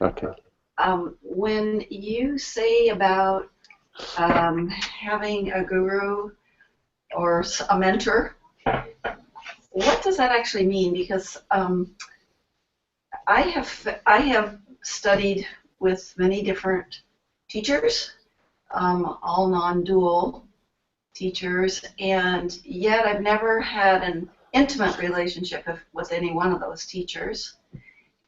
Okay. When you say about having a guru or a mentor, what does that actually mean? Because I have studied with many different teachers, all non-dual teachers, and yet I've never had an intimate relationship with any one of those teachers.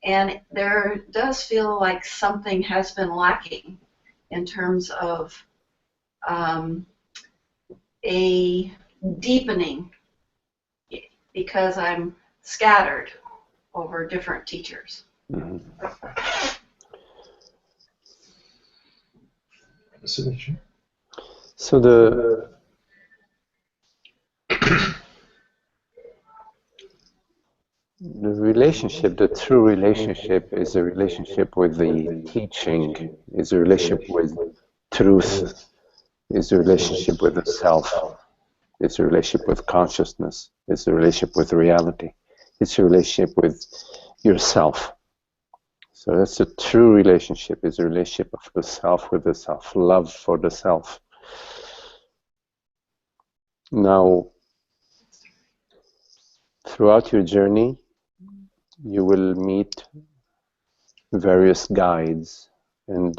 And there does feel like something has been lacking in terms of a deepening, because I'm scattered over different teachers. Mm-hmm. So the relationship, the true relationship, is a relationship with the teaching, is a relationship with truth, is a relationship with the self, it's a relationship with consciousness, it's a relationship with reality, it's a relationship with yourself. So that's a true relationship, it's a relationship of the self with the self, love for the self. Now, throughout your journey, you will meet various guides, and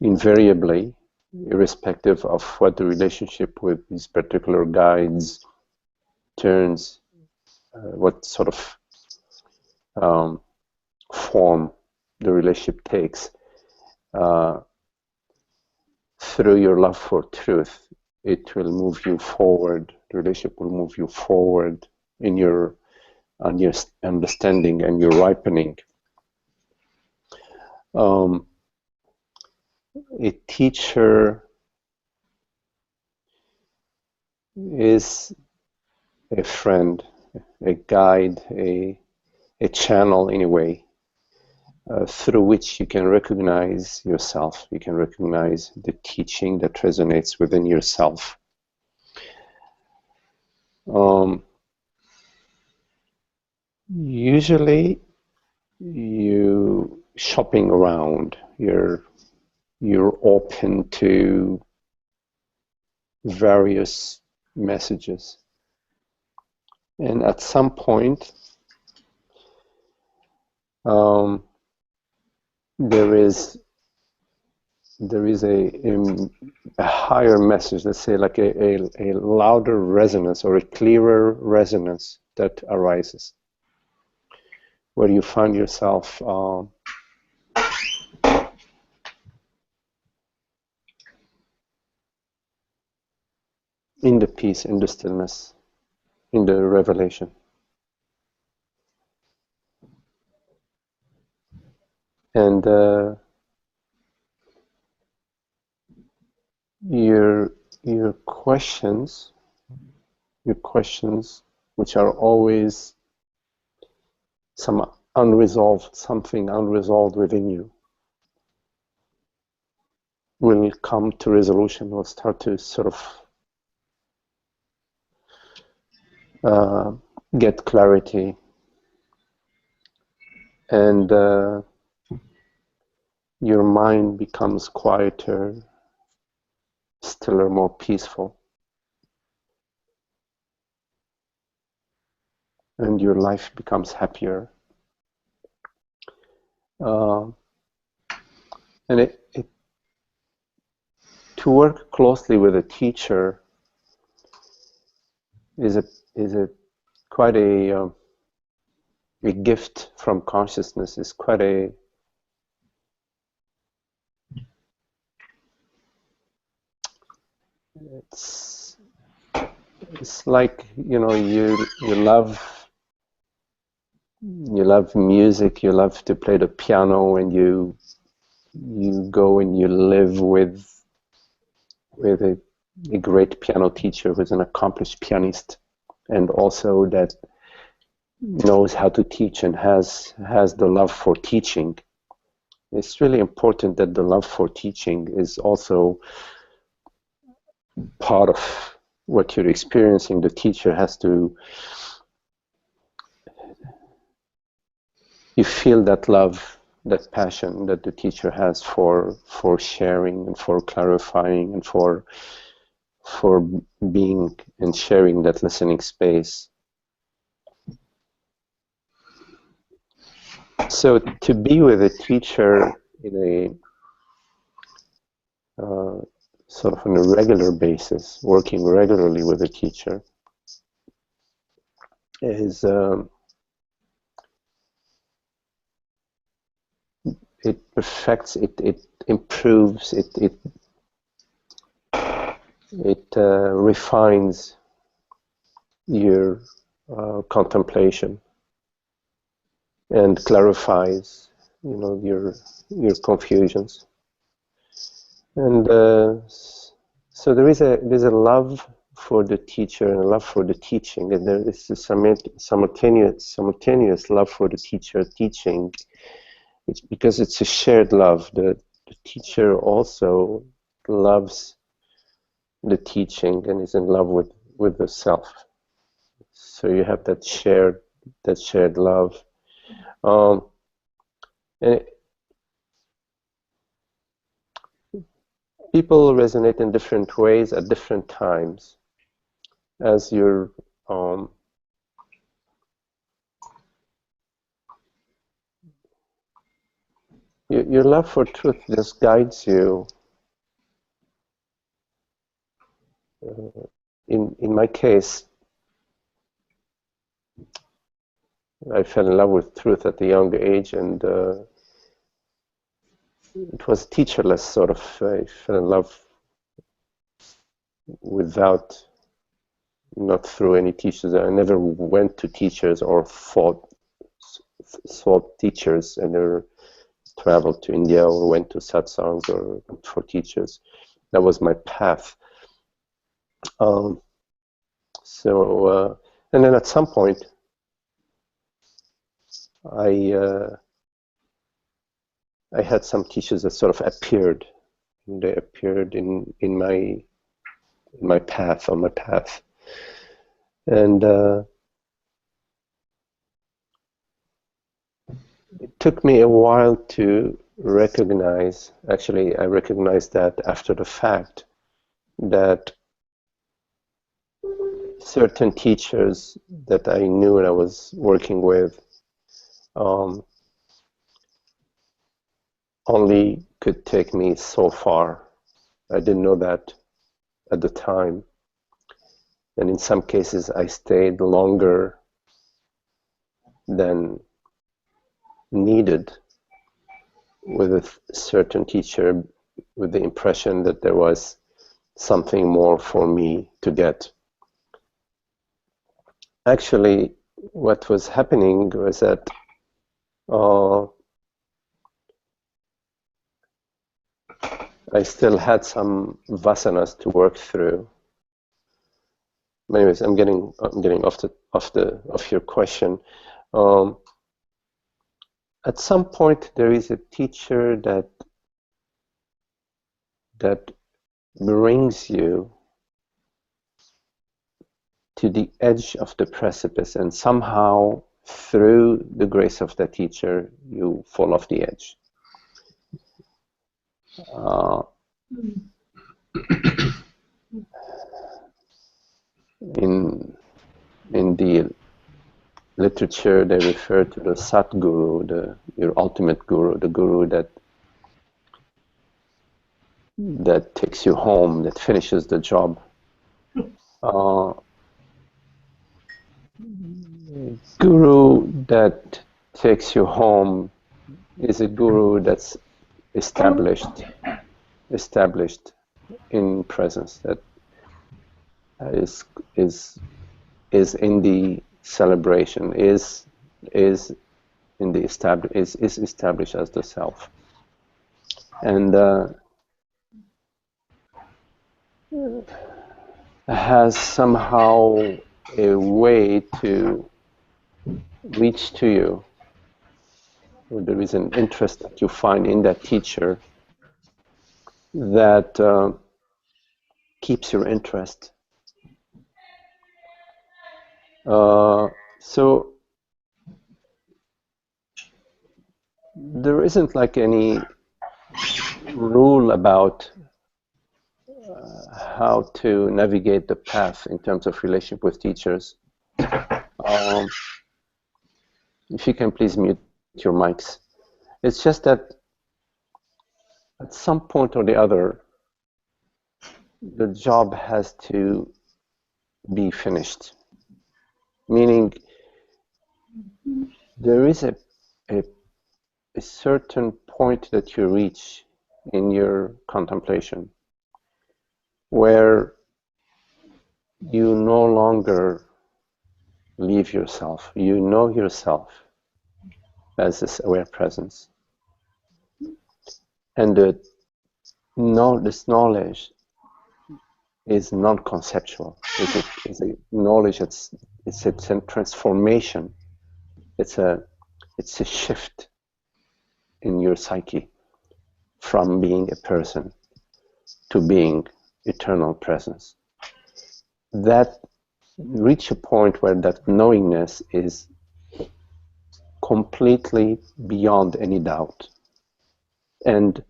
invariably, irrespective of what the relationship with these particular guides turns, what sort of form the relationship takes, through your love for truth, it will move you forward. The relationship will move you forward in your understanding and your ripening. A teacher is a friend, a guide, a channel in a way, through which you can recognize yourself, you can recognize the teaching that resonates within yourself. Usually, you shopping around, you're open to various messages, and at some point there is a higher message, let's say like a louder resonance or a clearer resonance that arises, where you find yourself in the peace, in the stillness, in the revelation. And your questions, which are always something unresolved within you, will come to resolution, will start to sort of get clarity, and your mind becomes quieter, stiller, more peaceful, and your life becomes happier. And to work closely with a teacher is quite a gift from consciousness. Is quite a it's like, you know, you love music, you love to play the piano, and you go and you live with a great piano teacher who's an accomplished pianist, and also that knows how to teach and has the love for teaching. It's really important that the love for teaching is also part of what you're experiencing. The teacher has to, you feel that love that passion that the teacher has for sharing and for clarifying and for being and sharing that listening space. So to be with a teacher in a sort of on a regular basis, working regularly with a teacher, is it perfects, it improves, it refines your contemplation and clarifies, you know, your confusions. And so there's a love for the teacher and a love for the teaching, and there is a simultaneous love for the teacher teaching. It's because it's a shared love. The teacher also loves the teaching and is in love with the self. So you have that shared love. And people resonate in different ways at different times. As your your love for truth just guides you. In my case, I fell in love with truth at a young age, and it was teacherless sort of. I fell in love not through any teachers. I never went to teachers or sought teachers. I never traveled to India or went to satsangs or looked for teachers. That was my path. And then at some point, I had some teachers that sort of appeared. They appeared in my path, on my path, and it took me a while to recognize. Actually, I recognized that after the fact, that certain teachers that I knew and I was working with only could take me so far. I didn't know that at the time. And in some cases, I stayed longer than needed with a certain teacher, with the impression that there was something more for me to get. Actually, what was happening was that I still had some vasanas to work through. Anyways, I'm getting off your question. At some point, there is a teacher that brings you to the edge of the precipice, and somehow, through the grace of that teacher, you fall off the edge. In the literature, they refer to the Satguru, your ultimate guru, the guru that takes you home, that finishes the job. Guru that takes you home is a guru that's established in presence, that is in the celebration, is in the is established as the self, and has somehow a way to reach to you. There is an interest that you find in that teacher that keeps your interest. So there isn't like any rule about how to navigate the path in terms of relationship with teachers. If you can please mute your mics. It's just that at some point or the other, the job has to be finished. Meaning, there is a certain point that you reach in your contemplation where you no longer leave yourself. You know yourself as this aware presence. And this knowledge is non-conceptual. It's a knowledge it's a transformation. It's a shift in your psyche from being a person to being eternal presence. That reach a point where that knowingness is completely beyond any doubt and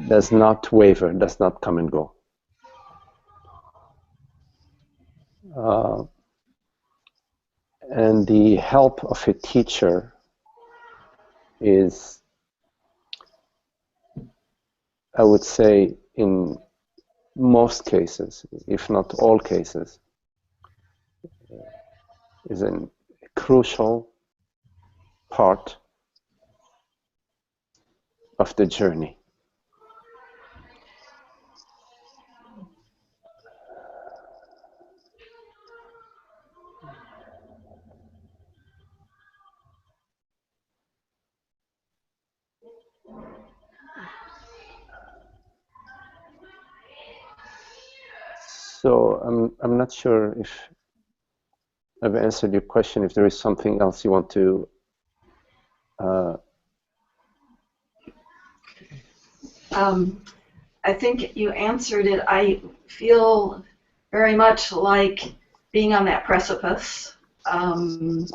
does not waver, does not come and go. And the help of a teacher is, I would say, in most cases, if not all cases, is a crucial part of the journey. So I'm not sure if I've answered your question. If there is something else you want to I think you answered it. I feel very much like being on that precipice, and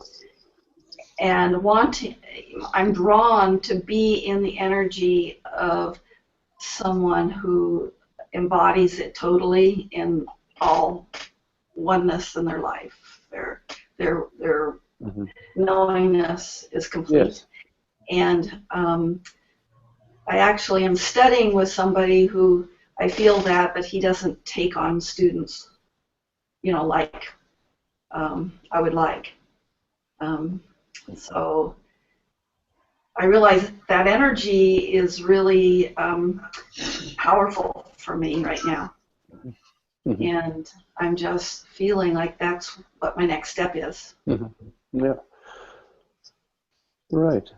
I'm drawn to be in the energy of someone who embodies it totally in all oneness in their life. Their mm-hmm. knowingness is complete. Yes. And I actually am studying with somebody who I feel that, but he doesn't take on students, like I would like. So I realize that energy is really powerful for me right now. Mm-hmm. And I'm just feeling like that's what my next step is. Mm-hmm. Yeah. Right.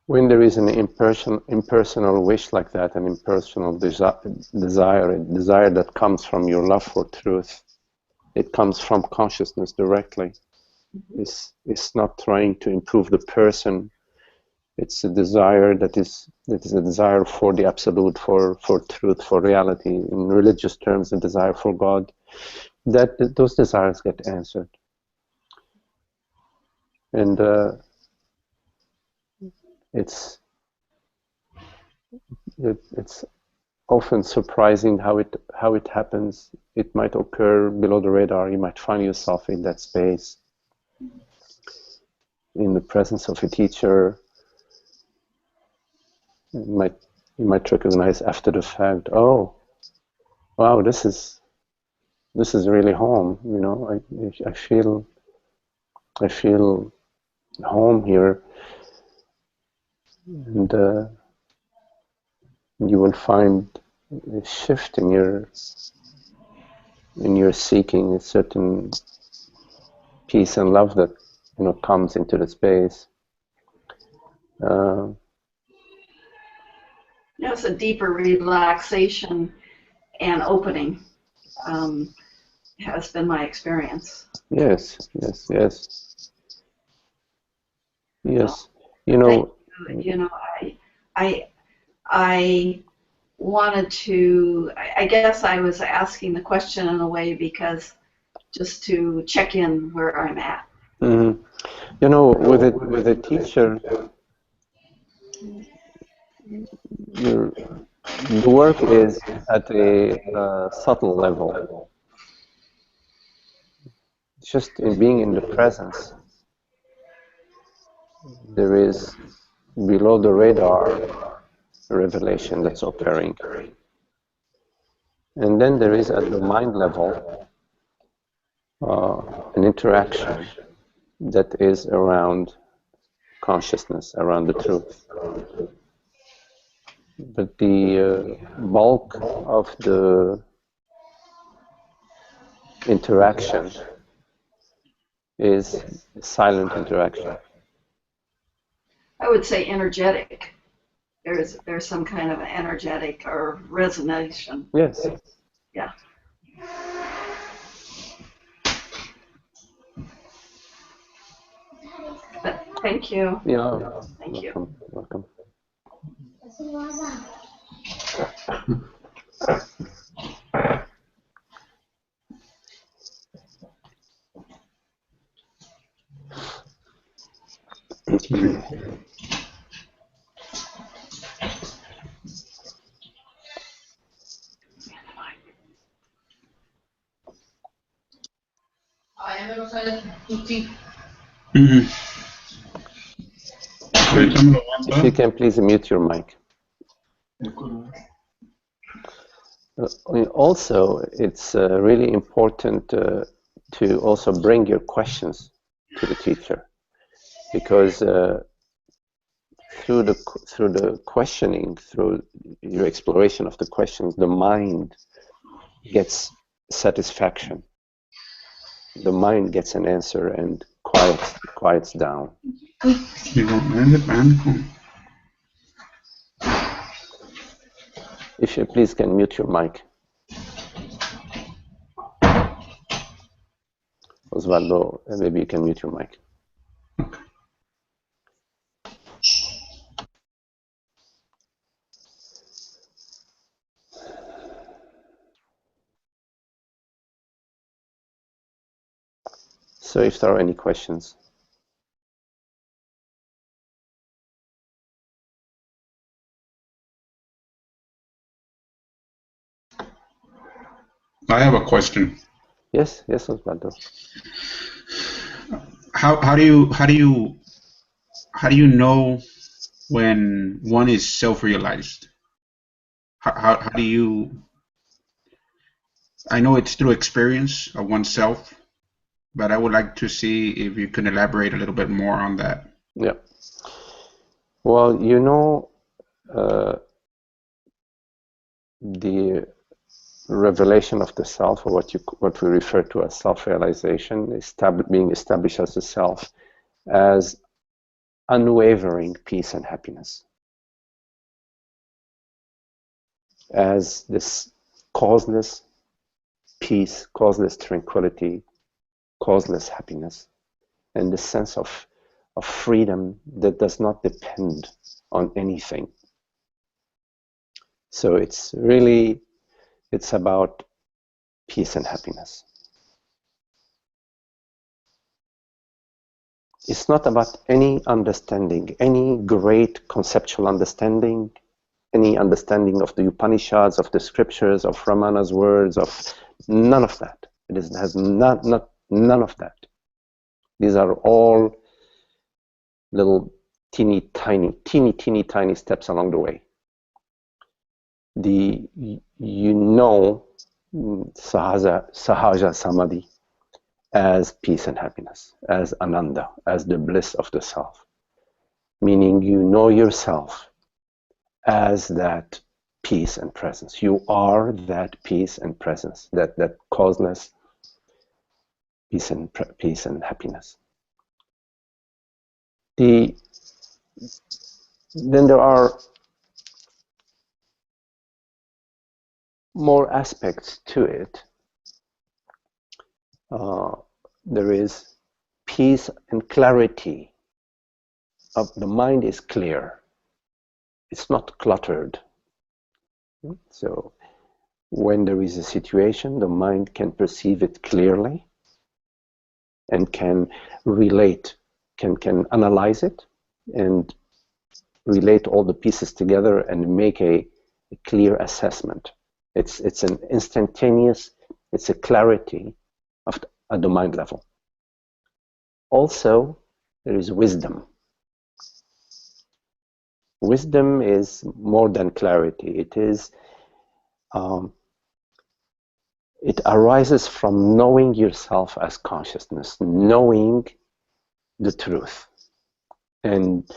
When there is an impersonal wish like that, an impersonal desire, a desire that comes from your love for truth, it comes from consciousness directly. Mm-hmm. It's not trying to improve the person. It's a desire that is a desire for the absolute, for truth, for reality. In religious terms, a desire for God. Those desires get answered. And it's often surprising how it happens. It might occur below the radar. You might find yourself in that space, in the presence of a teacher. You might recognize after the fact, oh, wow, this is really home. I feel home here. And you will find a shift in your seeking, a certain peace and love that comes into the space. It's a deeper relaxation and opening has been my experience. Yes. I wanted to, I guess I was asking the question in a way because just to check in where I'm at. Mm-hmm. You know, with a teacher, your the work is at a subtle level. Just in being in the presence, there is below the radar a revelation that's occurring. And then there is at the mind level an interaction that is around consciousness, around the truth. But the bulk of the interaction is silent interaction. I would say energetic. There's some kind of energetic or resonance. Yes. Yeah. But thank you. Yeah. Thank you. Welcome. If you can please mute your mic. Also, it's really important to also bring your questions to the teacher, because through the questioning, through your exploration of the questions, the mind gets satisfaction. The mind gets an answer and quiets down. If you please can mute your mic. Osvaldo, maybe you can mute your mic. So if there are any questions. I have a question. Yes, Osvaldo. How do you know when one is self-realized? How do you? I know it's through experience of oneself, but I would like to see if you can elaborate a little bit more on that. Yeah. Well, you know, the revelation of the self, or what we refer to as self-realization, being established as the self, as unwavering peace and happiness, as this causeless peace, causeless tranquility, causeless happiness, and the sense of freedom that does not depend on anything. So it's about peace and happiness. It's not about any understanding, any great conceptual understanding, any understanding of the Upanishads, of the scriptures, of Ramana's words, of none of that. Has none of that. These are all little teeny tiny steps along the way. Sahaja Samadhi as peace and happiness, as Ananda, as the bliss of the self. Meaning you know yourself as that peace and presence. You are that peace and presence, that causeless peace and happiness. Then there are more aspects to it. There is peace and clarity. The mind is clear. It's not cluttered. So when there is a situation, the mind can perceive it clearly and can relate, can analyze it and relate all the pieces together and make a clear assessment. It's an instantaneous, it's a clarity at the mind level. Also, there is wisdom. Wisdom is more than clarity. It is, it arises from knowing yourself as consciousness, knowing the truth. And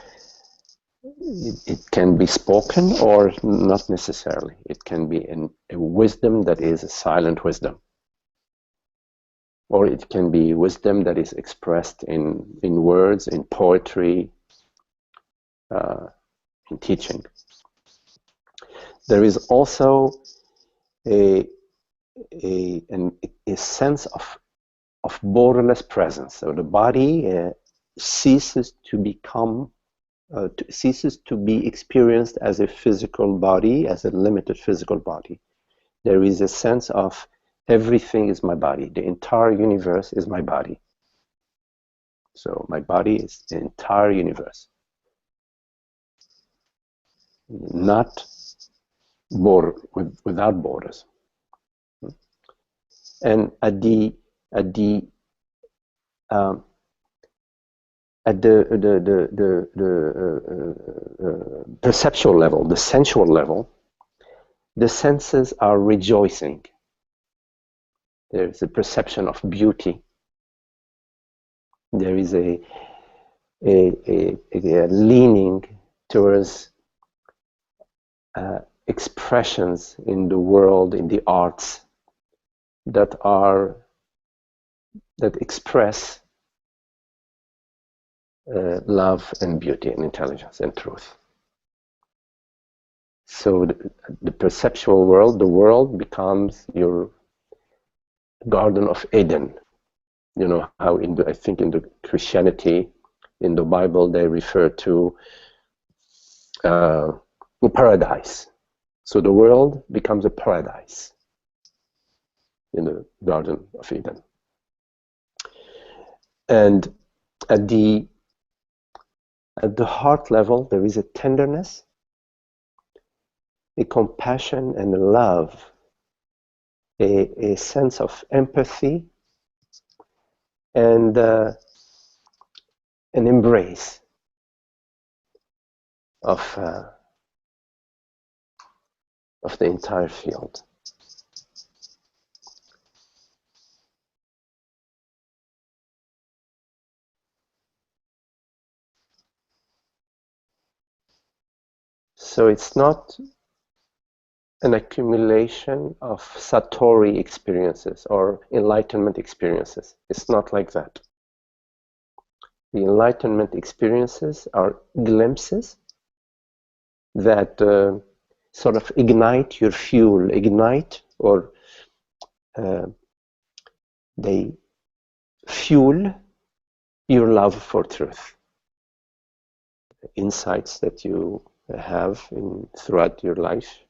it can be spoken or not necessarily. It can be a wisdom that is a silent wisdom. Or it can be wisdom that is expressed in words, in poetry, in teaching. There is also a sense of borderless presence. So the body ceases to become, ceases to be experienced as a physical body, as a limited physical body. There is a sense of everything is my body. The entire universe is my body. So my body is the entire universe. Not without borders. And at the perceptual level, the sensual level, the senses are rejoicing. There is a perception of beauty. There is a leaning towards expressions in the world, in the arts, that express love and beauty and intelligence and truth. So the perceptual world, the world becomes your Garden of Eden. You know how I think in the Christianity, in the Bible, they refer to paradise. So the world becomes a paradise in the Garden of Eden. And at the heart level, there is a tenderness, a compassion and a love, a sense of empathy, and an embrace of the entire field. So it's not an accumulation of Satori experiences or enlightenment experiences. It's not like that. The enlightenment experiences are glimpses that sort of ignite your fuel, or they fuel your love for truth. Insights that you have throughout your life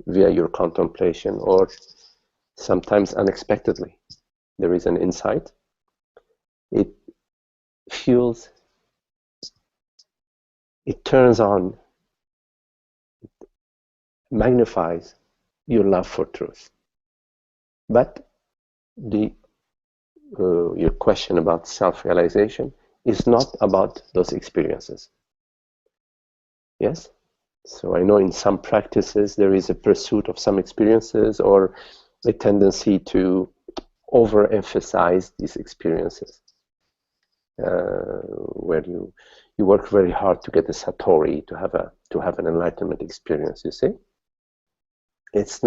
via your contemplation, or sometimes unexpectedly. There is an insight. It fuels, it turns on, it magnifies your love for truth. But your question about self-realization is not about those experiences. Yes? So I know in some practices there is a pursuit of some experiences or a tendency to overemphasize these experiences, where you work very hard to get a satori, to have an enlightenment experience. You see, that's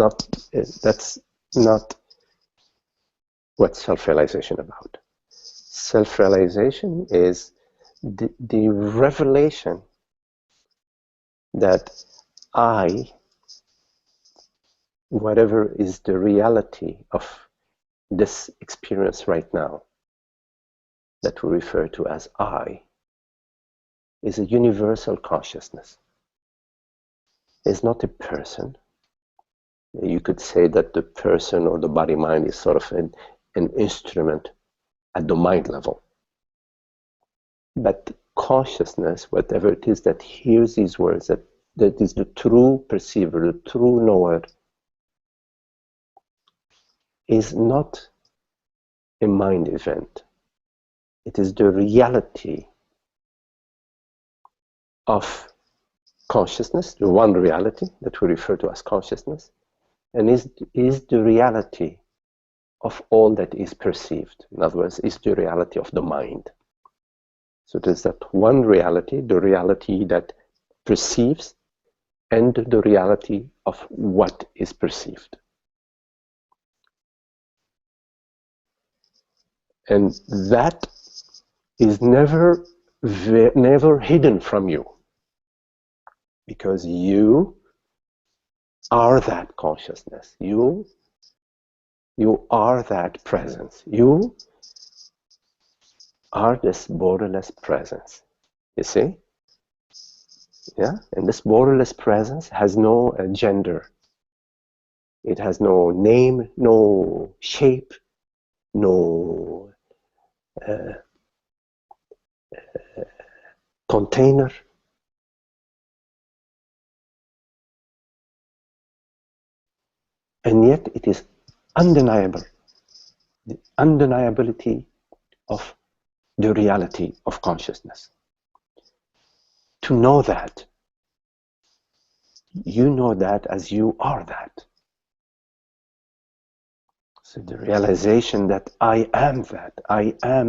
not what self-realization about. Self-realization is the revelation that I, whatever is the reality of this experience right now, that we refer to as I, is a universal consciousness. It's not a person. You could say that the person or the body-mind is sort of an instrument at the mind level. But consciousness, whatever it is that hears these words, that is the true perceiver, the true knower, is not a mind event. It is the reality of consciousness, the one reality that we refer to as consciousness, and is the reality of all that is perceived. In other words, is the reality of the mind. So there's that one reality, the reality that perceives, and the reality of what is perceived. And that is never hidden from you, because you are that consciousness. You are that presence. You are this borderless presence. You see? Yeah? And this borderless presence has no gender. It has no name, no shape, no container. And yet it is undeniable. The undeniability of the reality of consciousness. To know that, you know that as you are that. So the realization that I am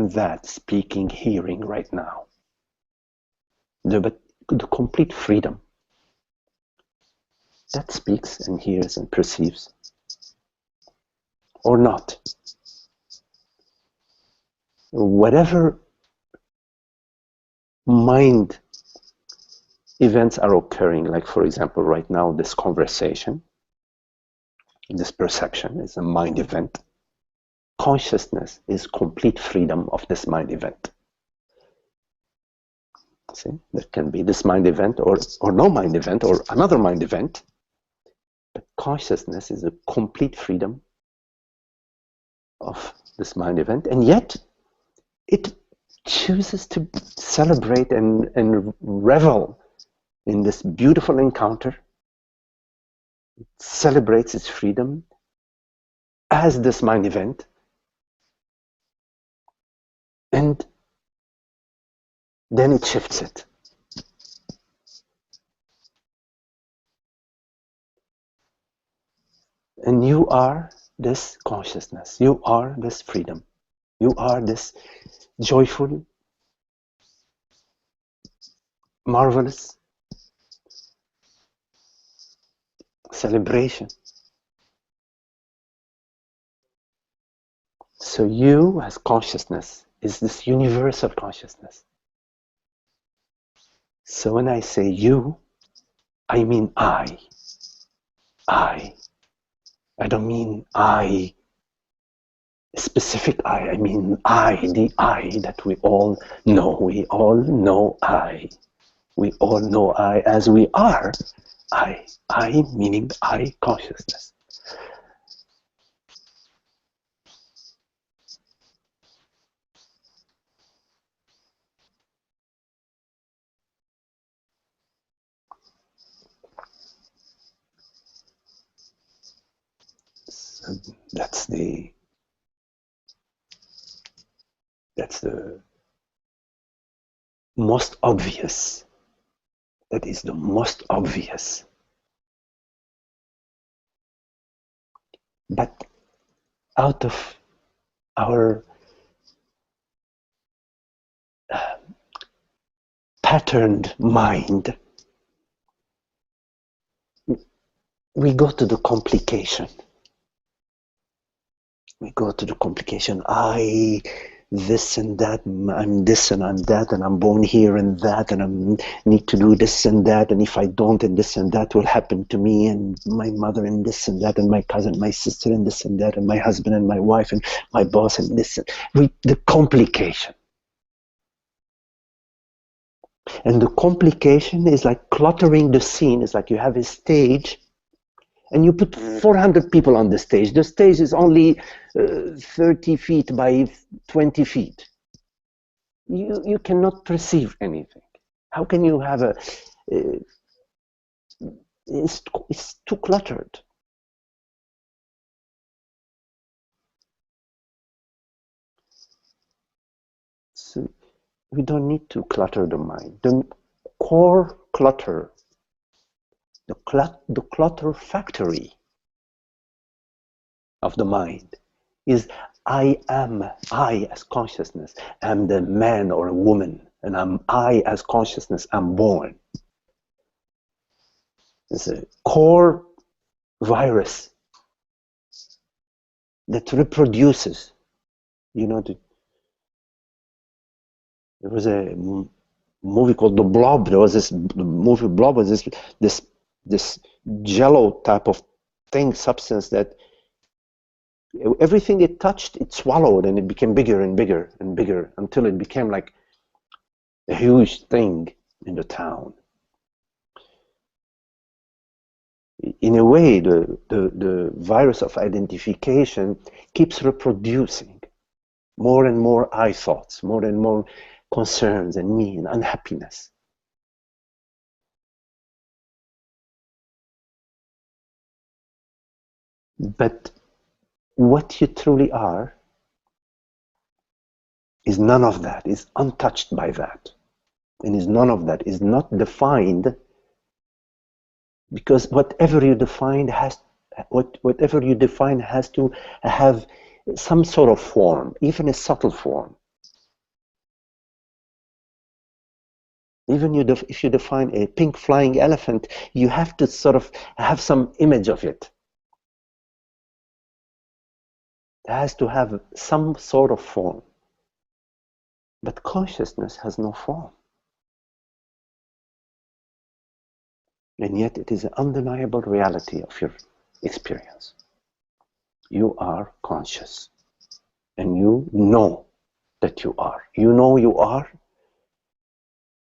that speaking, hearing right now. The complete freedom that speaks and hears and perceives, or not. Whatever mind events are occurring, like for example right now this conversation, this perception is a mind event. Consciousness is complete freedom of this mind event. See, there can be this mind event or no mind event or another mind event, but consciousness is a complete freedom of this mind event, and yet it chooses to celebrate and revel in this beautiful encounter. It celebrates its freedom as this mind event, and then it shifts it. And you are this consciousness, you are this freedom, you are this joyful, marvelous celebration. So you as consciousness is this universal consciousness. So when I say you, I mean I. I don't mean I, specific I mean I, the I that we all know. We all know I. We all know I as we are I. I meaning I consciousness. So that's the most obvious. That is the most obvious. But out of our patterned mind, we go to the complication. We go to the complication. I, this and that, I'm this and I'm that, and I'm born here and that, and I need to do this and that, and if I don't, and this and that will happen to me, and my mother, and this and that, and my cousin, my sister, and this and that, and my husband, and my wife, and my boss, and this. The complication. And the complication is like cluttering the scene. It's like you have a stage, and you put 400 people on the stage. The stage is only 30 feet by 20 feet. you cannot perceive anything. How can you have a it's too cluttered. So we don't need to clutter the mind. The core clutter, the clutter factory of the mind is I as consciousness, am the man or a woman, and I as consciousness, I'm born. It's a core virus that reproduces. You know, there was a movie called The Blob. There was this movie Blob was this jello type of thing, substance that everything it touched, it swallowed, and it became bigger and bigger and bigger until it became like a huge thing in the town. In a way, the virus of identification keeps reproducing more and more I thoughts, more and more concerns and me and unhappiness. But what you truly are is none of that, is untouched by that. And is none of that, is not defined, because whatever you define has to have some sort of form, even a subtle form. Even if you define a pink flying elephant, you have to sort of have some image of it. It has to have some sort of form. But consciousness has no form. And yet it is an undeniable reality of your experience. You are conscious. And you know that you are. You know you are.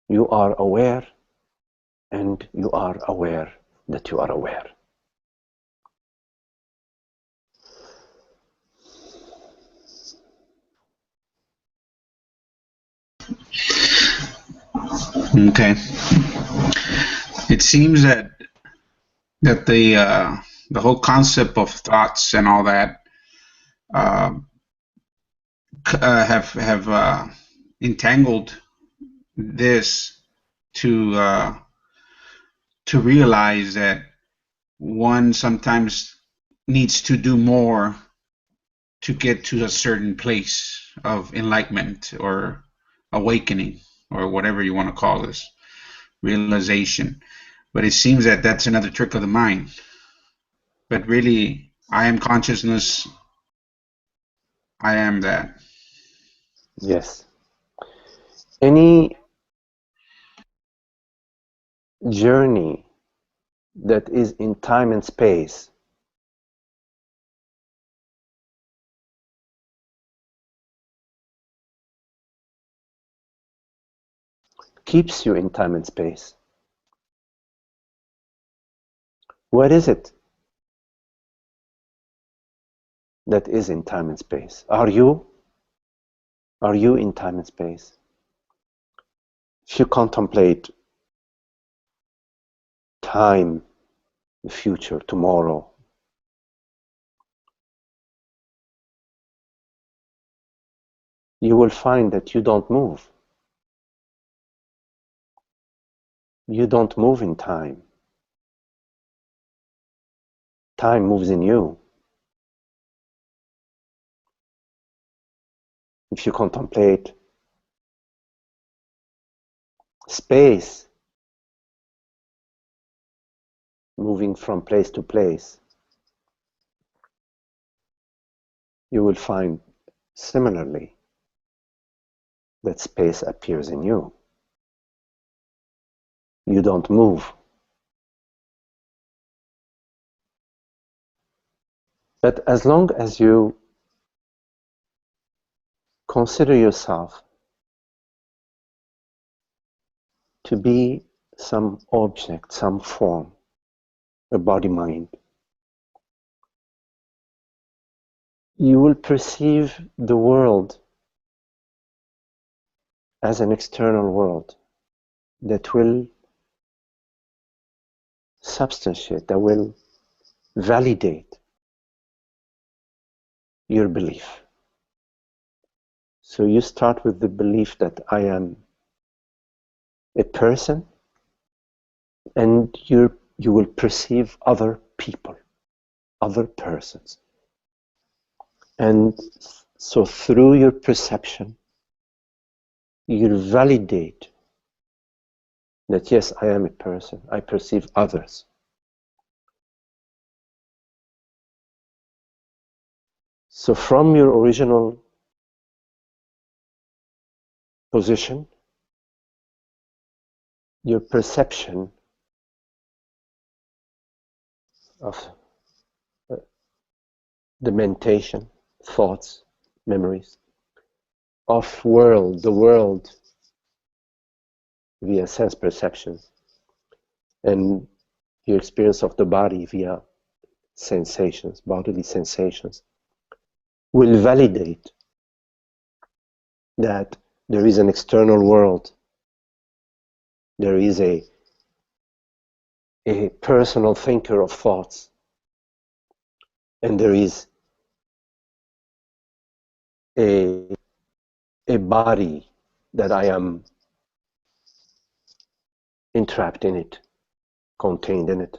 You are aware. And you are aware that you are aware. Okay. It seems that the whole concept of thoughts and all that have entangled this to realize that one sometimes needs to do more to get to a certain place of enlightenment or awakening or whatever you want to call this, realization. But it seems that that's another trick of the mind. But really, I am consciousness. I am that. Yes. Any journey that is in time and space keeps you in time and space. What is it that is in time and space? Are you? Are you in time and space? If you contemplate time, the future, tomorrow, you will find that you don't move. You don't move in time. Time moves in you. If you contemplate space, moving from place to place, you will find similarly that space appears in you. You don't move. But as long as you consider yourself to be some object, some form, a body-mind, you will perceive the world as an external world that will substantiate, that will validate your belief. So you start with the belief that I am a person, and you will perceive other people, other persons. And so through your perception, you validate that yes, I am a person, I perceive others. So from your original position, your perception of the mentation, thoughts, memories, of the world via sense perceptions, and your experience of the body via sensations, bodily sensations, will validate that there is an external world, there is a personal thinker of thoughts, and there is a body that I am entrapped in it, contained in it.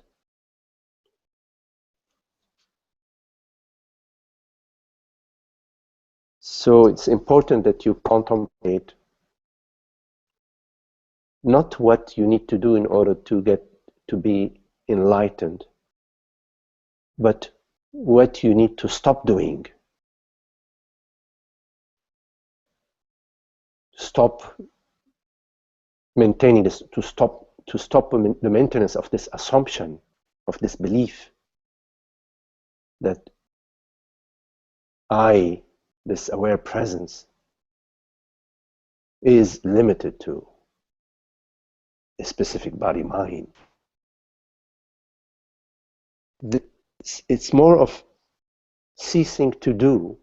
So it's important that you contemplate not what you need to do in order to get to be enlightened, but what you need to stop doing. Stop maintaining this, to stop the maintenance of this assumption, of this belief that I, this aware presence, is limited to a specific body-mind. It's more of ceasing to do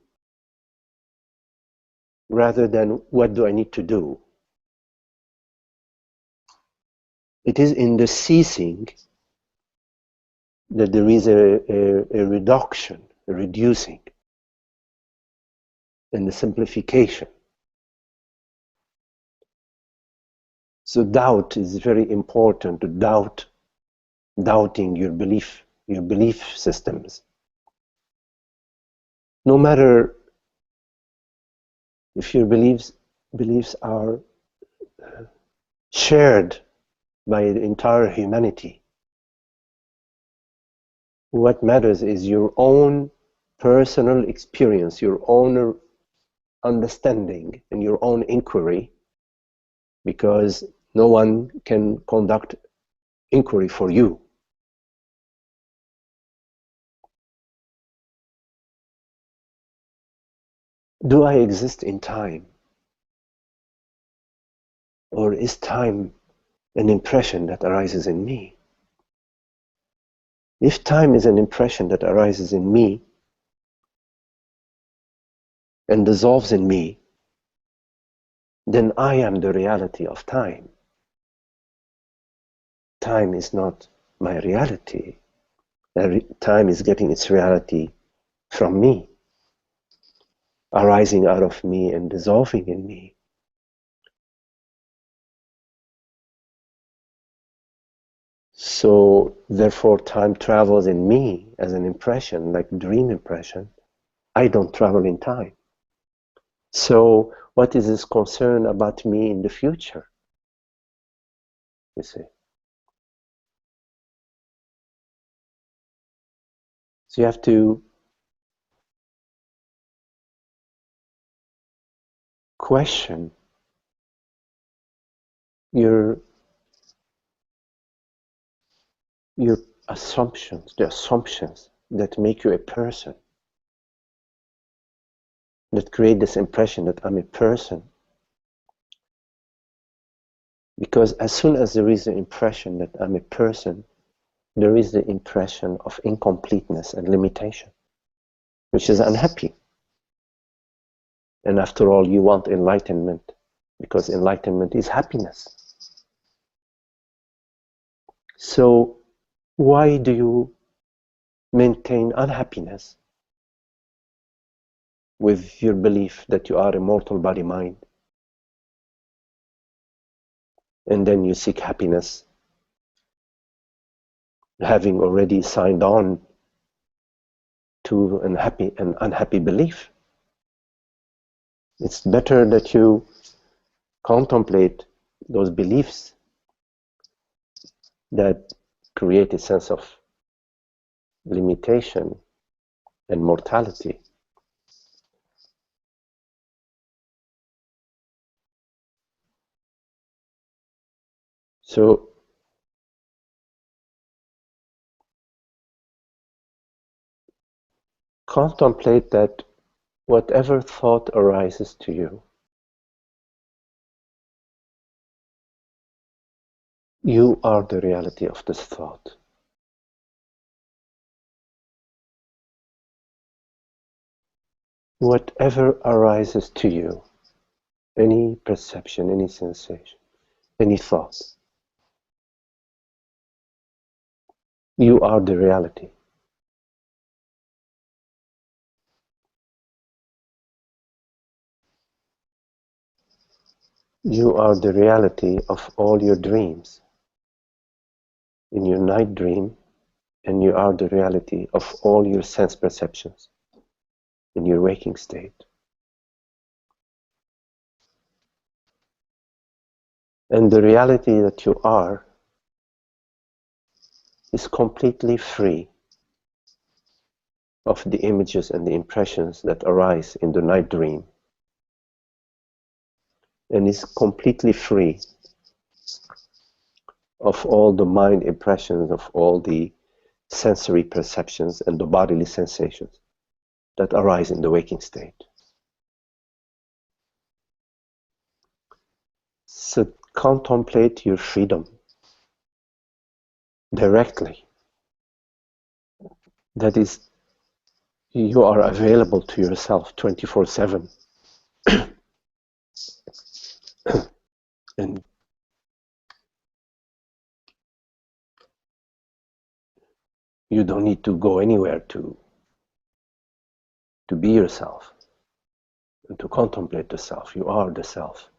rather than what do I need to do. It is in the ceasing that there is a reduction, a reducing, and the simplification. So doubt is very important, to doubting your belief systems. No matter if your beliefs are shared by the entire humanity, what matters is your own personal experience, your own understanding, and your own inquiry, because no one can conduct inquiry for you. Do I exist in time? Or is time an impression that arises in me? If time is an impression that arises in me and dissolves in me, then I am the reality of time. Time is not my reality. Time is getting its reality from me, arising out of me and dissolving in me. So therefore time travels in me as an impression, like dream impression. I don't travel in time. So what is this concern about me in the future? You see. So you have to question your assumptions, the assumptions that make you a person, that create this impression that I'm a person. Because as soon as there is the impression that I'm a person, there is the impression of incompleteness and limitation, which is unhappy. And after all, you want enlightenment. because enlightenment is happiness. So why do you maintain unhappiness with your belief that you are a mortal body-mind, and then you seek happiness, having already signed on to an unhappy belief? It's better that you contemplate those beliefs that create a sense of limitation and mortality. So contemplate that whatever thought arises to you, you are the reality of this thought. Whatever arises to you, any perception, any sensation, any thought, you are the reality. You are the reality of all your dreams. In your night dream, and you are the reality of all your sense perceptions in your waking state. And the reality that you are is completely free of the images and the impressions that arise in the night dream, and is completely free of all the mind impressions, of all the sensory perceptions and the bodily sensations that arise in the waking state. So contemplate your freedom directly. That is, you are available to yourself 24/7. And you don't need to go anywhere to be yourself and to contemplate the self. You are the self.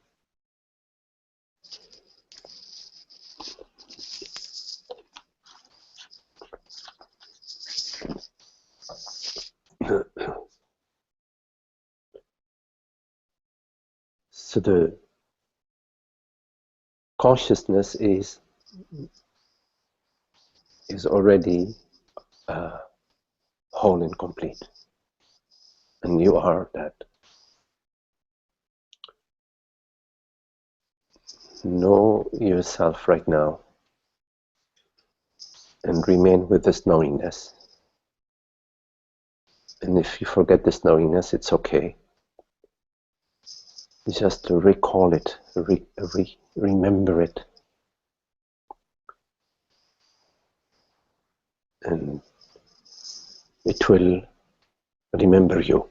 So the consciousness is already whole and complete, and you are that. Know yourself right now and remain with this knowingness. And if you forget this knowingness, it's okay. Just to recall it, remember it, and it will remember you.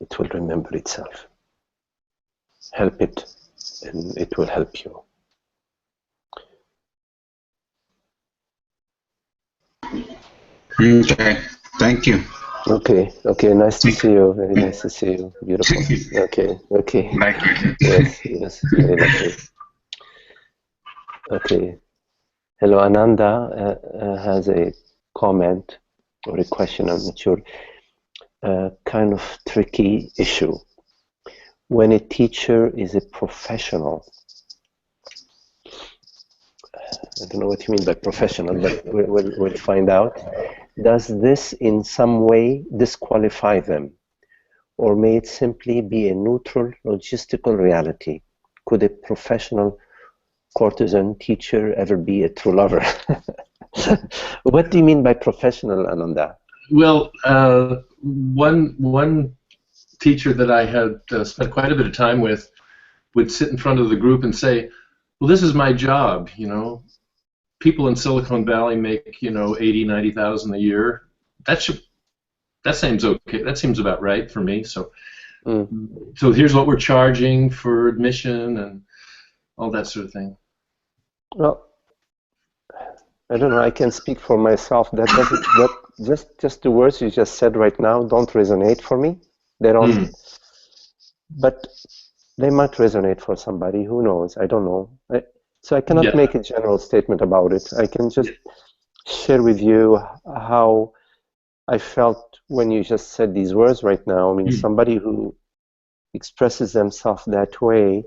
It will remember itself. Help it, and it will help you. Okay, thank you. Okay, nice to see you. Very nice to see you. Beautiful. Okay. Thank you. Yes, very lovely. Okay. Hello, Ananda has a comment or a question. I'm not sure. Kind of tricky issue. When a teacher is a professional, I don't know what you mean by professional, but we'll find out. Does this in some way disqualify them? Or may it simply be a neutral logistical reality? Could a professional courtesan teacher ever be a true lover? What do you mean by professional, Ananda? Well, one teacher that I had spent quite a bit of time with would sit in front of the group and say, well, this is my job, you know. People in Silicon Valley make, you know, 80,000-90,000 a year. That seems okay. That seems about right for me. So So here's what we're charging for admission and all that sort of thing. Well, I don't know. I can speak for myself. That doesn't. That just the words you just said right now don't resonate for me. They don't. But they might resonate for somebody. Who knows? I don't know. So I cannot make a general statement about it. I can just share with you how I felt when you just said these words right now. I mean, somebody who expresses themselves that way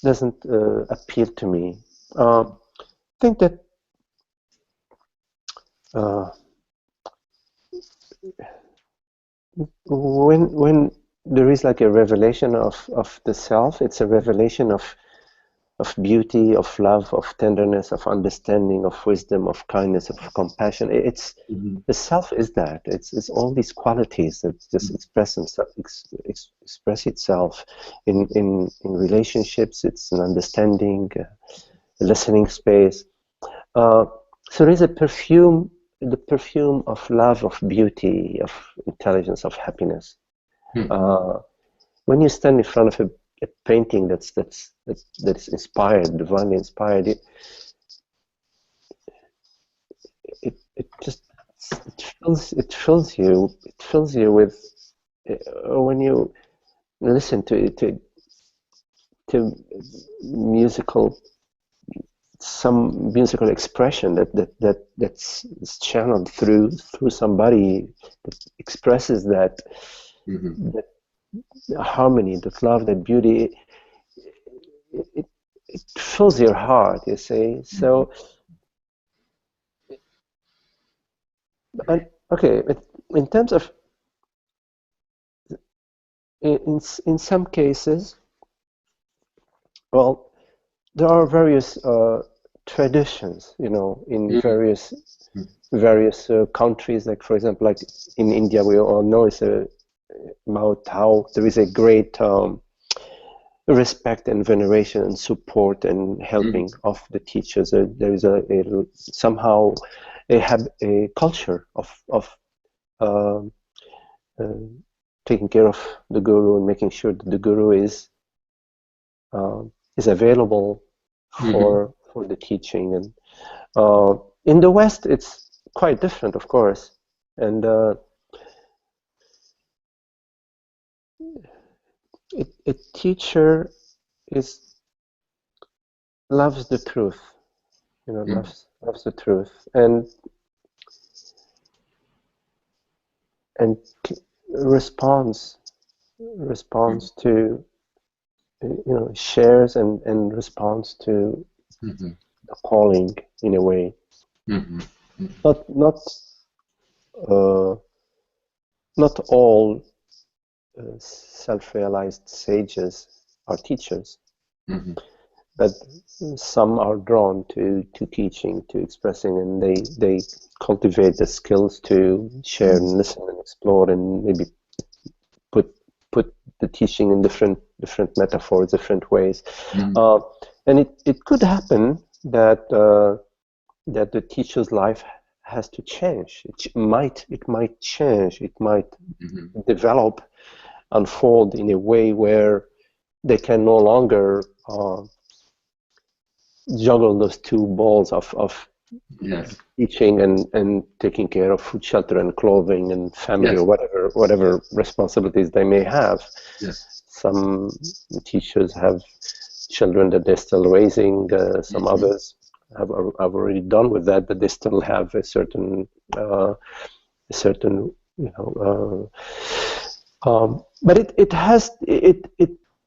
doesn't appeal to me. I think that when there is like a revelation of the self, it's a revelation of beauty, of love, of tenderness, of understanding, of wisdom, of kindness, of compassion. It's the self is that. It's all these qualities that just express itself in relationships. It's an understanding, a listening space. So there is a perfume, the perfume of love, of beauty, of intelligence, of happiness. When you stand in front of a painting that's inspired, divinely inspired, it fills you with when you listen to some musical expression that's channeled through somebody that expresses that harmony, that love, that beauty. It fills your heart, you see. So, okay, in terms of in some cases, well, there are various traditions, you know, in various countries. Like, for example, like in India, we all know about how there is a great respect and veneration and support and helping of the teachers. There is somehow a culture of taking care of the guru and making sure that the guru is available for the teaching. And in the West, it's quite different, of course. And a teacher loves the truth, you know, loves the truth, and responds to, you know, shares and responds to the calling in a way. Not all self-realized sages are teachers, but some are drawn to teaching, to expressing, and they cultivate the skills to share and listen and explore, and maybe put the teaching in different metaphors, different ways. And it could happen that that the teacher's life has to change. It might change. It might develop, unfold in a way where they can no longer juggle those two balls of teaching and taking care of food, shelter, and clothing, and family, or whatever responsibilities they may have. Some teachers have children that they're still raising. Some others have already done with that, but they still have a certain you know. But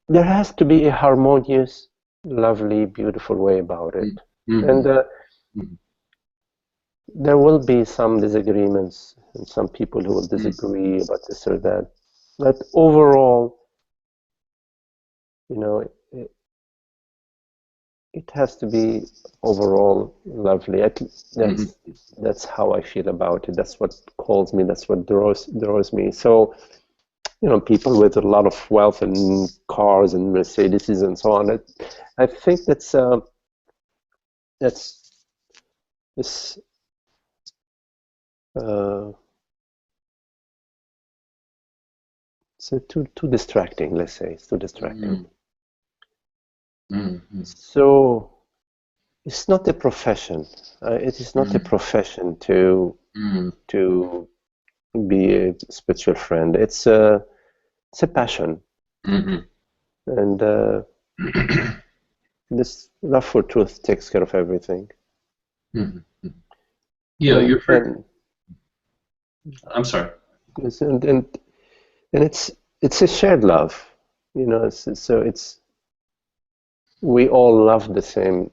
there has to be a harmonious, lovely, beautiful way about it. And there will be some disagreements and some people who will disagree about this or that. But overall, you know, it has to be overall lovely. That's how I feel about it. That's what calls me. That's what draws me. So, you know, people with a lot of wealth and cars and Mercedes and so on. I think that's this. too distracting. Let's say it's too distracting. Mm-hmm. So it's not a profession. It is not a profession to be a spiritual friend. It's a passion, and this love for truth takes care of everything. Yeah, And, you're. and, I'm sorry. and it's a shared love, you know. So it's we all love the same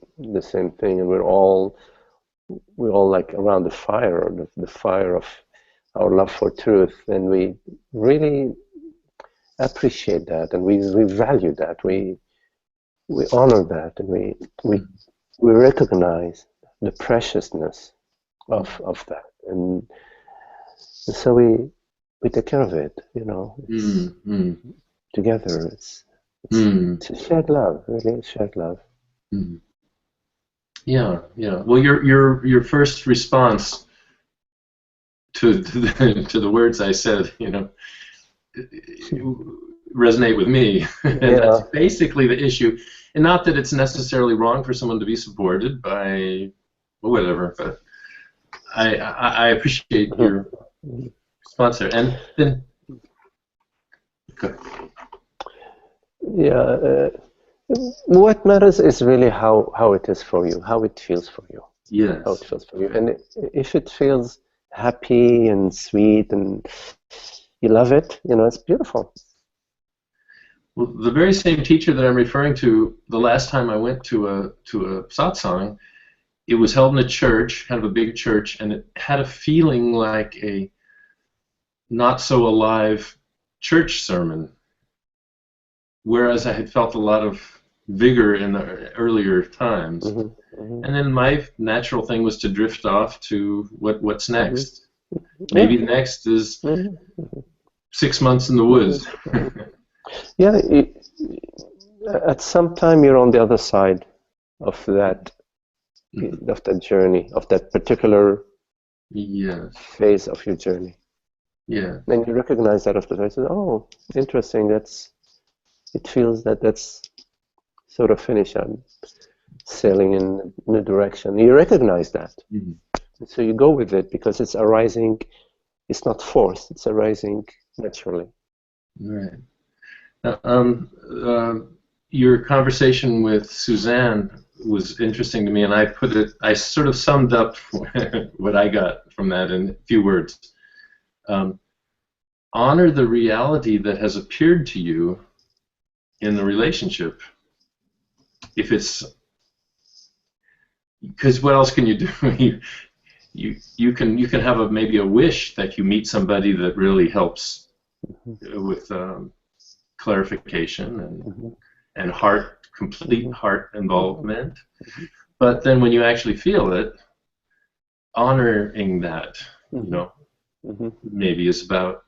thing, and we're all like around the fire, or the fire of our love for truth, and we really appreciate that, and we value that, we honor that, and we recognize the preciousness of that, and so we take care of it, you know. Together, it's a shared love, really a shared love. Yeah. Well, your first response to the words I said, you know, resonate with me, and that's basically the issue. And not that it's necessarily wrong for someone to be supported by whatever, but I appreciate your response there. And then, good. Yeah. What matters is really how it is for you, how it feels for you. Yes. How it feels for you. And if it feels happy and sweet and you love it, you know, it's beautiful. Well, the very same teacher that I'm referring to, the last time I went to a satsang, it was held in a church, kind of a big church, and it had a feeling like a not so alive church sermon, whereas I had felt a lot of vigor in the earlier times. And then my natural thing was to drift off to what's next. Maybe the next is 6 months in the woods. Yeah, at some time you're on the other side of that journey, of that particular phase of your journey. Yeah. And you recognize that after that. Oh, interesting. It feels that's sort of finished. I'm sailing in a direction. You recognize that. So you go with it because it's arising. It's not forced. It's arising naturally. Right. Your conversation with Suzanne was interesting to me, and I sort of summed up what I got from that in a few words. Honor the reality that has appeared to you in the relationship. If it's, because what else can you do? you can have maybe a wish that you meet somebody that really helps with clarification and complete heart involvement. But then when you actually feel it, honoring that, you know, maybe is about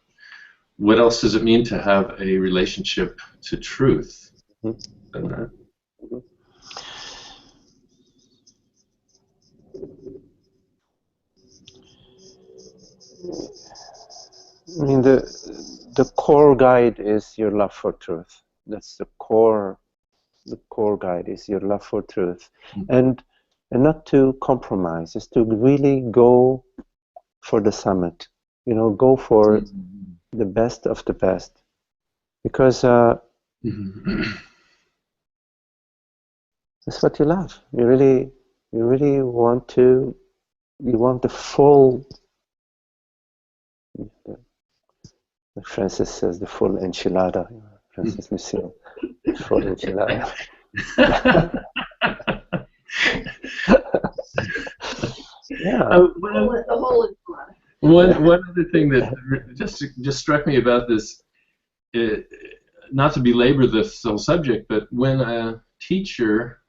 what else does it mean to have a relationship to truth than that. I mean, the core guide is your love for truth. That's the core guide is your love for truth, and not to compromise. Is to really go for the summit. You know, go for the best of the best, because that's what you love. You really want to. You want the full. Like Francis says, the full enchilada. Francis Lucille, the full enchilada. Yeah. The whole enchilada. One other thing that just struck me about this, not to belabor this whole subject, but when a teacher,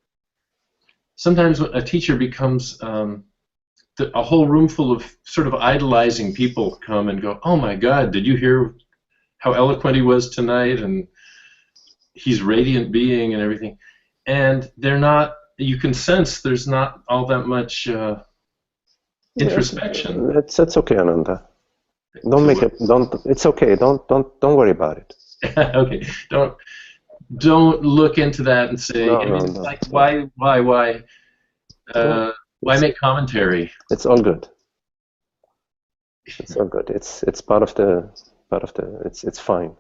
sometimes a teacher becomes a whole room full of sort of idolizing people come and go, oh my God, did you hear how eloquent he was tonight? And he's radiant being and everything. And they're not, you can sense there's not all that much introspection. That's okay, Ananda. Don't make it. Don't. It's okay. Don't worry about it. Okay, don't look into that and say. No, I no, mean, it's no. like why No, why make commentary? it's all good. It's all good. It's part of the it's fine.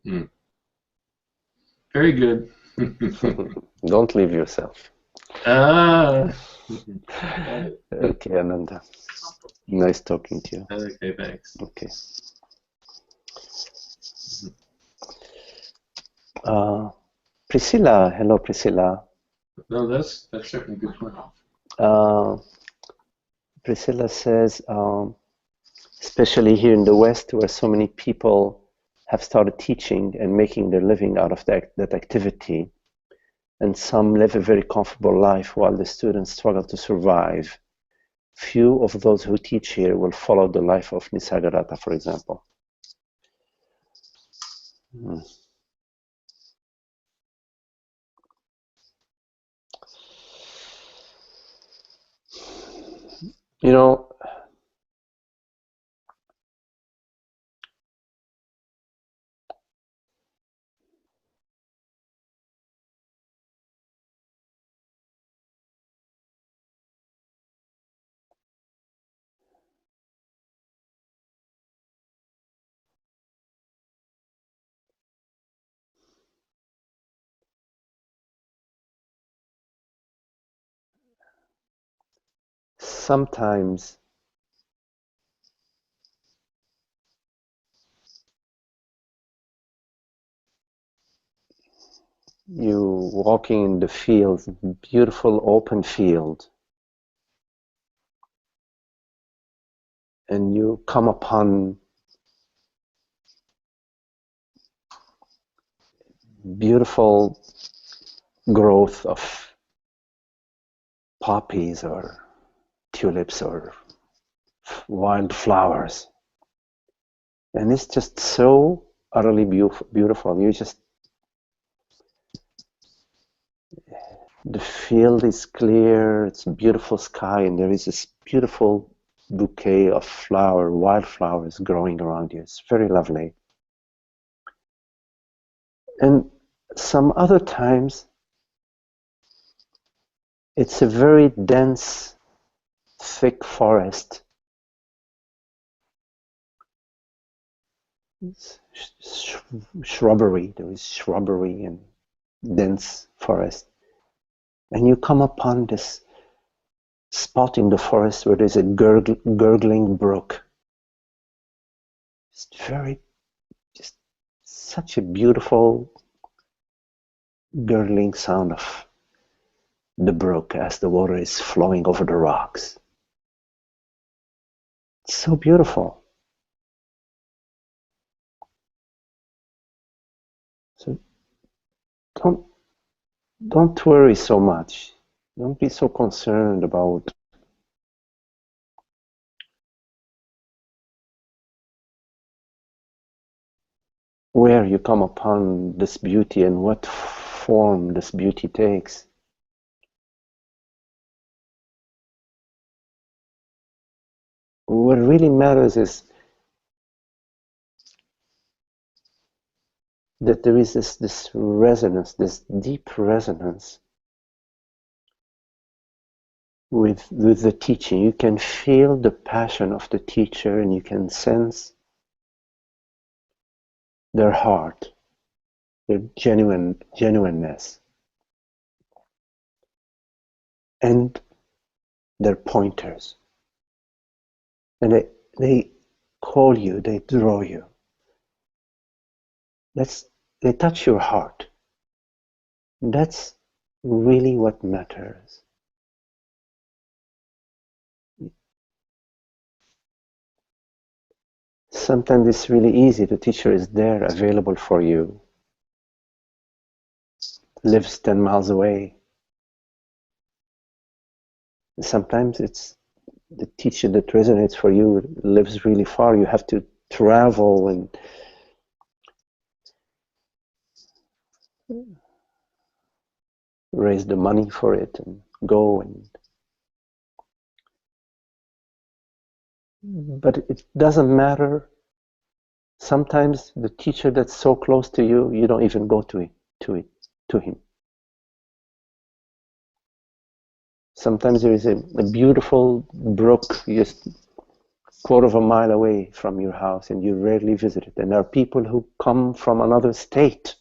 Hmm. Very good. Don't leave yourself. Ah. Okay, Ananda. Nice talking to you. Okay, thanks. Okay. Priscilla, hello, Priscilla. No, that's certainly a good point. Priscilla says, especially here in the West, where so many people have started teaching and making their living out of that activity, and some live a very comfortable life while the students struggle to survive. Few of those who teach here will follow the life of Nisargadatta, for example. You know, sometimes you walking in the field, beautiful open field, and you come upon beautiful growth of poppies or tulips or wild flowers, and it's just so utterly beautiful. You just, the field is clear, it's a beautiful sky, and there is this beautiful bouquet of wildflowers growing around you. It's very lovely. And some other times it's a very dense, thick forest. It's shrubbery, there is shrubbery and dense forest. And you come upon this spot in the forest where there's a gurgling brook. It's just such a beautiful gurgling sound of the brook as the water is flowing over the rocks. It's so beautiful. So don't worry so much. Don't be so concerned about where you come upon this beauty and what form this beauty takes. What really matters is that there is this resonance, this deep resonance with the teaching. You can feel the passion of the teacher and you can sense their heart, their genuineness, and their pointers. And they call you, they draw you. They touch your heart. That's really what matters. Sometimes it's really easy. The teacher is there, available for you, lives 10 miles away. Sometimes it's the teacher that resonates for you lives really far. You have to travel and raise the money for it and go. But it doesn't matter Sometimes the teacher that's so close to you, you don't even go to him. Sometimes there is a beautiful brook just quarter of a mile away from your house and you rarely visit it. And there are people who come from another state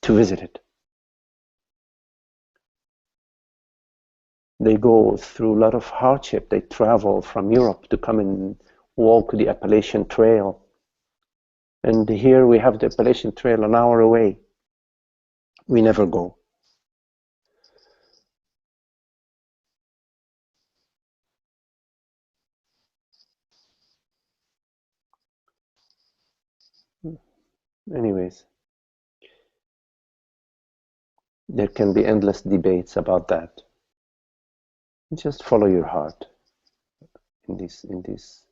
to visit it. They go through a lot of hardship. They travel from Europe to come and walk the Appalachian Trail. And here we have the Appalachian Trail an hour away. We never go. Anyways, there can be endless debates about that. Just follow your heart in this.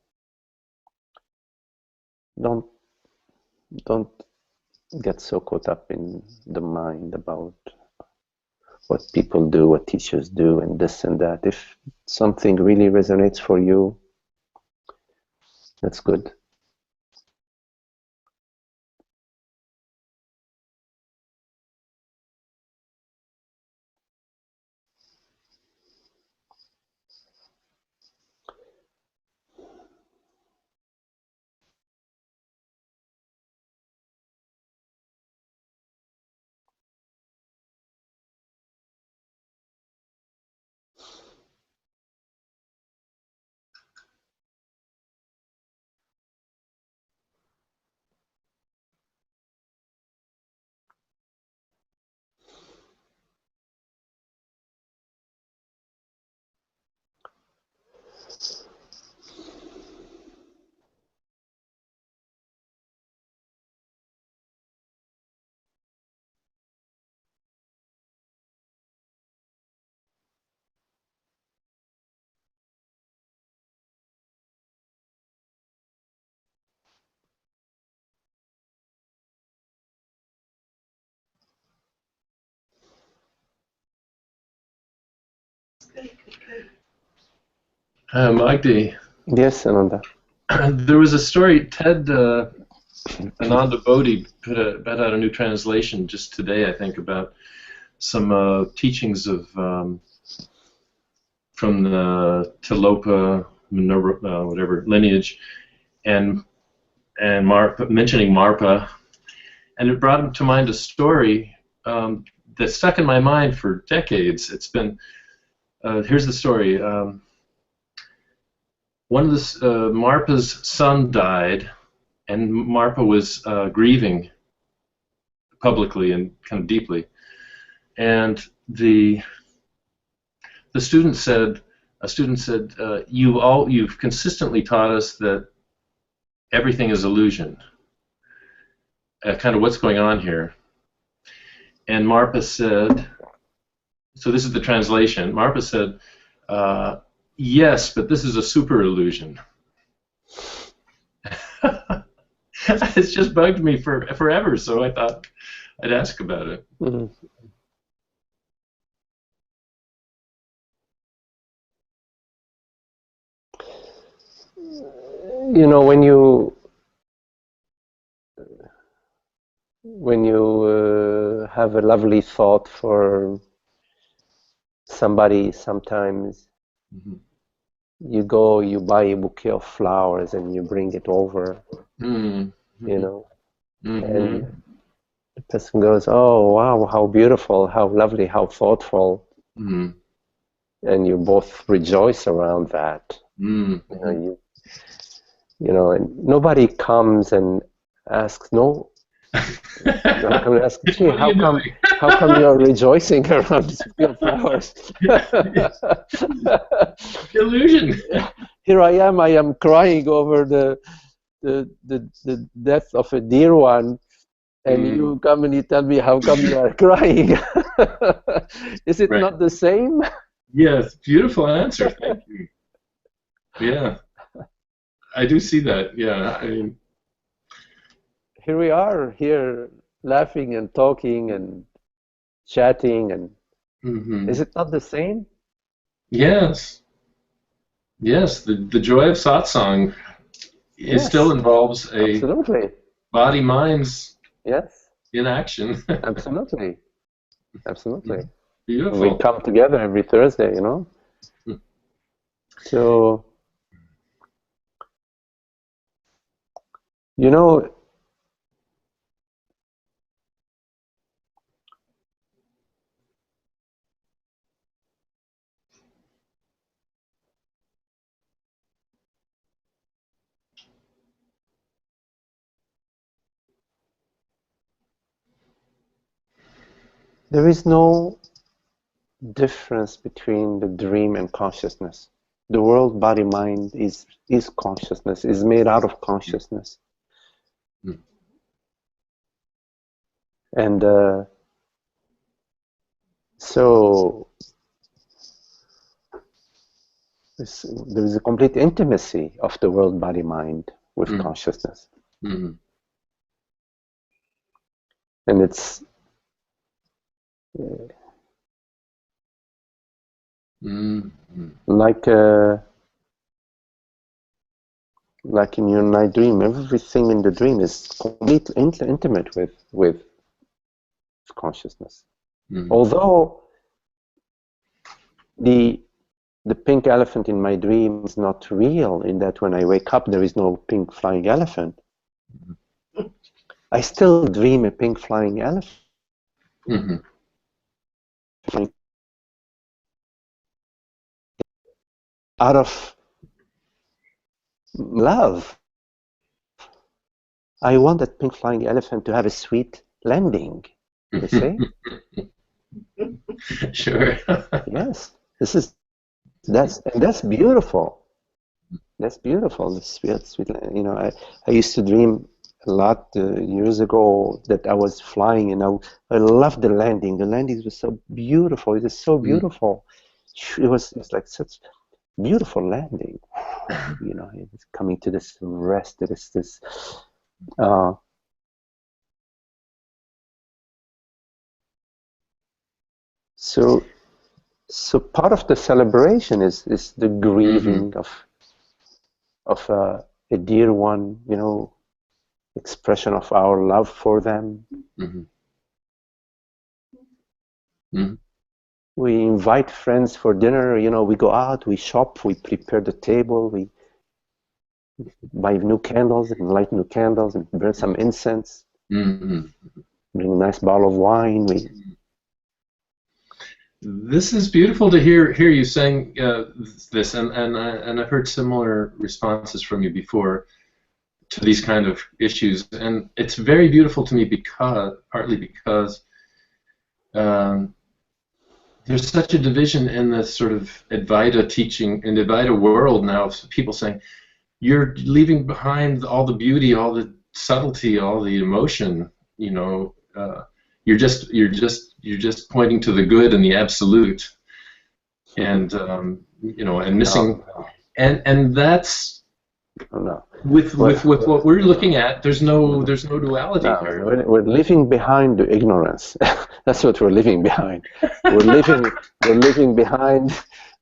Don't get so caught up in the mind about what people do, what teachers do, and this and that. If something really resonates for you, that's good. Magdi, Yes, Ananda. there was a story, Ted Ananda Bodhi put out a new translation just today, I think, about some teachings of from the Tilopa, Minerva, whatever lineage, and mentioning Marpa, and it brought to mind a story that stuck in my mind for decades. It's been here's the story. One of the Marpa's son died, and Marpa was grieving publicly and kind of deeply. And a student said, you've consistently taught us that everything is illusion. Kind of what's going on here? And Marpa said, so this is the translation. Marpa said, yes, but this is a super illusion. It's just bugged me forever, so I thought I'd ask about it. Mm-hmm. You know, when you have a lovely thought for somebody, sometimes you go, you buy a bouquet of flowers and you bring it over, you know, and the person goes, oh, wow, how beautiful, how lovely, how thoughtful, and you both rejoice around that. You know, and nobody comes and asks, no. Don't come and ask, gee, how come you are rejoicing around this bouquet of flowers? Illusion. Here I am crying over the death of a dear one, and you come and you tell me how come you are crying. Is it not the same? Yes, beautiful answer. Thank you. Yeah, I do see that. Yeah, I mean, here we are, here laughing and talking and chatting, and is it not the same? Yes. Yes, the joy of satsang it still involves a absolutely. body-mind's Yes, in action. absolutely, absolutely. Beautiful. We come together every Thursday, you know. So, you know, there is no difference between the dream and consciousness. The world, body, mind is consciousness, is made out of consciousness. And so there is a complete intimacy of the world, body, mind with consciousness. And it's like in your night dream, everything in the dream is completely intimate with consciousness. Although the pink elephant in my dream is not real, in that when I wake up there is no pink flying elephant, I still dream a pink flying elephant. Out of love, I want that pink flying elephant to have a sweet landing, you see? Sure. Yes, that's beautiful. That's beautiful. The sweet, you know, I used to dream a lot years ago that I was flying, and I loved the landing. The landings were so beautiful. It was so beautiful. It was like such beautiful landing. You know, it's coming to this rest. It is this. So part of the celebration is the grieving of a dear one, you know, expression of our love for them. We invite friends for dinner, you know, we go out, we shop, we prepare the table, we buy new candles and light new candles and burn some incense, bring a nice bottle of wine. This is beautiful to hear you saying this, and I've heard similar responses from you before to these kind of issues, and it's very beautiful to me partly because there's such a division in this sort of Advaita teaching, in the Advaita world now, of people saying you're leaving behind all the beauty, all the subtlety, all the emotion, you know. You're just pointing to the good and the absolute, and you know, and missing, and that's with what we're looking at. There's no duality there. We're leaving behind the ignorance. That's what we're leaving behind. We're leaving behind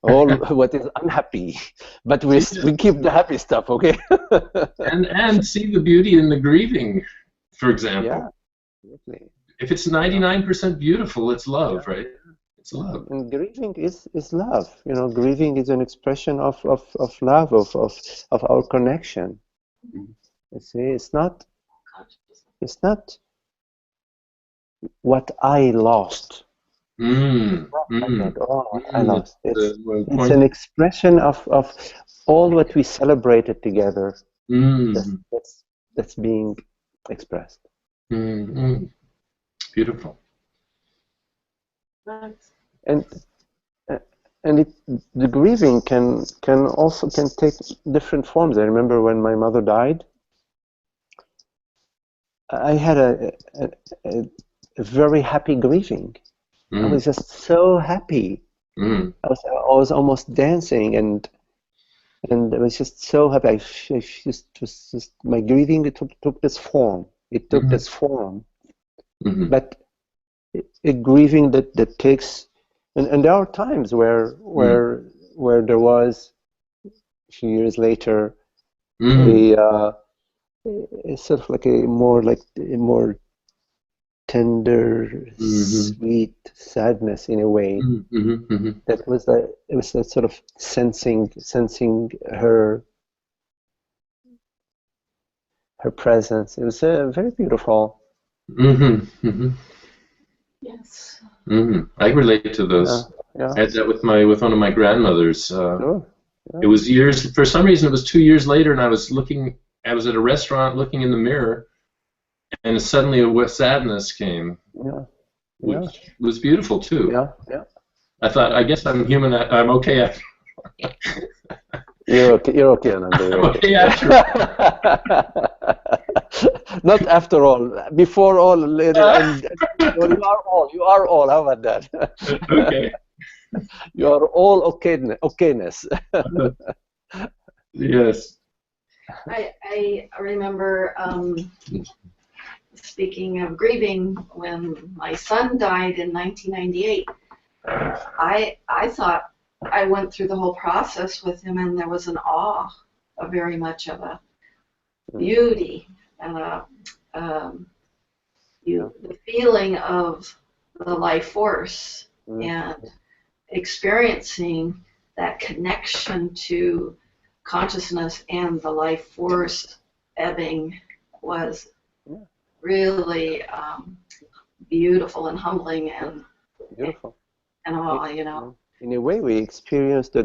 all what is unhappy, but we keep the happy stuff, okay? and see the beauty in the grieving, for example. Yeah, absolutely. If it's 99% beautiful, it's love, right? It's love. And grieving is love. You know, grieving is an expression of love, of our connection. You see, it's not what I lost. I lost. It's an expression of all what we celebrated together. That's being expressed. Beautiful. And the grieving can take different forms. I remember when my mother died, I had a very happy grieving. I was just so happy. I was almost dancing, and I was just so happy. My grieving took this form. It took this form. But a grieving that takes, and there are times where there was, a few years later, Mm. a sort of like a more tender, Mhm. sweet sadness in a way. Mhm. Mhm. Mhm. That was it was a sort of sensing her presence. It was very beautiful. Mhm. Mhm. Yes. Mhm. I relate to Yeah, those. yeah, I had that with one of my grandmothers. sure. It Yeah, was years. For some reason, it was 2 years later, and I was looking. I was at a restaurant looking in the mirror, and suddenly a sadness came, yeah, yeah, which was beautiful too. yeah, yeah. I thought, I guess I'm human. I'm okay. You're okay. You're okay, Ananda. You're I'm okay. okay after. Not after all. Before all, later, and well, you are all. You are all. How about that? Okay. You are all okayness. Yes. I remember speaking of grieving when my son died in 1998. I thought I went through the whole process with him, and there was an awe, a very much of a beauty, and um, the feeling of the life force and experiencing that connection to consciousness and the life force ebbing was really beautiful and humbling Beautiful. and all, you know. In a way, we experience the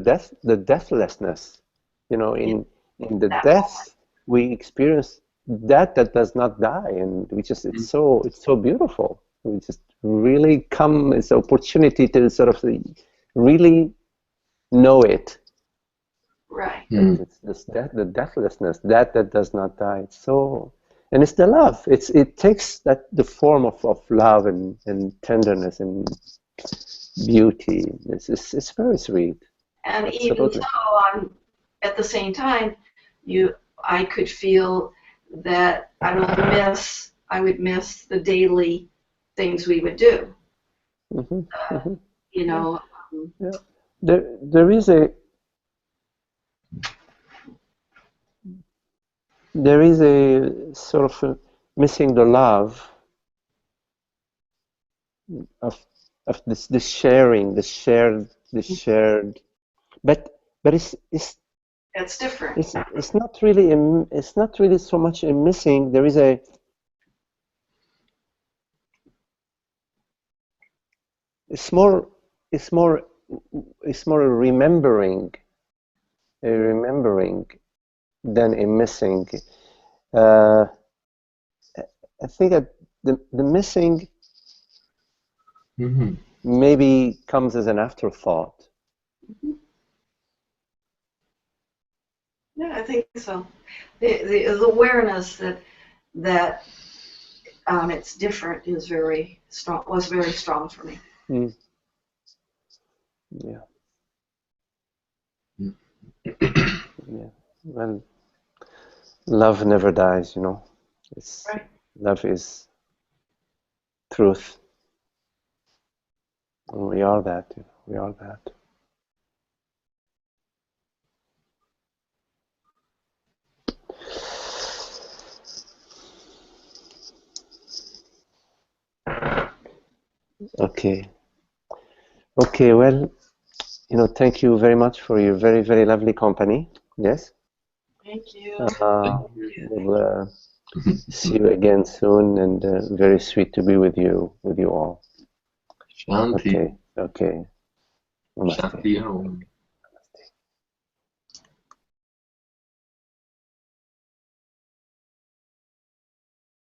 deathlessness. You know, Yeah, in the that death, we experience that does not die, and we just it's so beautiful. We just really come as an opportunity to sort of really know it. right. That it's this the deathlessness that does not die. It's so, and it's the love. It takes the form of love and tenderness and beauty. It's very sweet. And even Absolutely. so, at the same time, I could feel that I would miss the daily things we would do. Hmm. Hmm. You Yeah, know, yeah. There is a sort of missing the love of this sharing, the shared. But it's different. it's not really so much a missing. There is it's more it's more it's more a remembering than a missing. Uh, I think that the missing Mm-hmm. maybe comes as an afterthought. Yeah, I think so. The awareness that it's different is very strong. Was very strong for me. Mm, yeah, yeah. Well, love never dies, you know. It's Right. love is truth. And we are that. You know, we are that. Okay. Okay. Well, you know, thank you very much for your very, very lovely company. Yes. Thank you. Uh, we'll see you again soon, and very sweet to be with you all. Shanti. Okay. Okay. Namaste. Shanti Om.